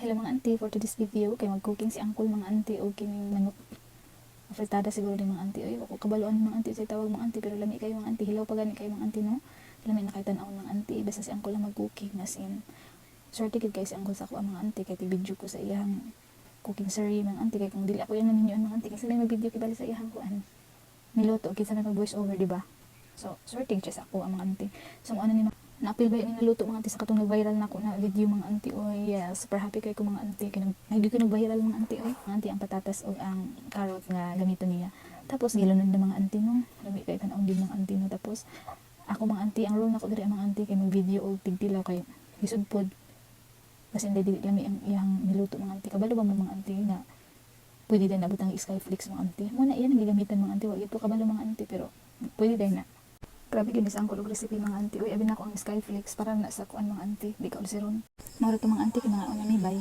Hello mga auntie, for today's video kay mag-cooking si Uncle mga auntie o kining manok afritada siguro din mga auntie. Ay, ako kabaluan mga auntie sa tawag mga auntie, pero lami kayo mga auntie, hilaw pa gani kayo mga auntie no. Lami na kay tan-aw mga auntie, basta si Uncle lang mag-cooking as in. Swerte gid kay si Uncle sa ako mga auntie kay video ko sa iyang cooking series mga auntie, kay kung dili ako yang naninyo mga auntie kasi may mag-video kay bali sa iyang kuan. Niluto kinsa may mag-voice over, di ba? So, swerte siya sa ako mga auntie. So, ano ni na-appeal ba yung naluto mga auntie sa katong nag-viral na ako na video mga auntie. Oy, yes, super happy kay ko mga auntie. Hindi ko nag-viral mga auntie. Oy, mga auntie ang patatas o ang carrot nga gamito niya. Tapos, gilunon na mga auntie no. Lami kay tanaw din mga auntie no. Tapos, ako mga auntie, ang role na ko diri mga auntie kay mag-video o tigtilaw kay isud pod. Kasi hindi lami ang iyang niluto mga auntie. Kabalo ba mga auntie nga pwede din nabutang Skyflix mga auntie. Muna iyan ang gigamitan mga auntie. Wag ito kabalo mga auntie pero pwede din na. Grabe ginis ang kulog recipe mga auntie. Uy, abi na ko ang Skyflix para na sa kuan mga auntie. Di ka ulsiron. Maro to mga auntie kay mga una may bay.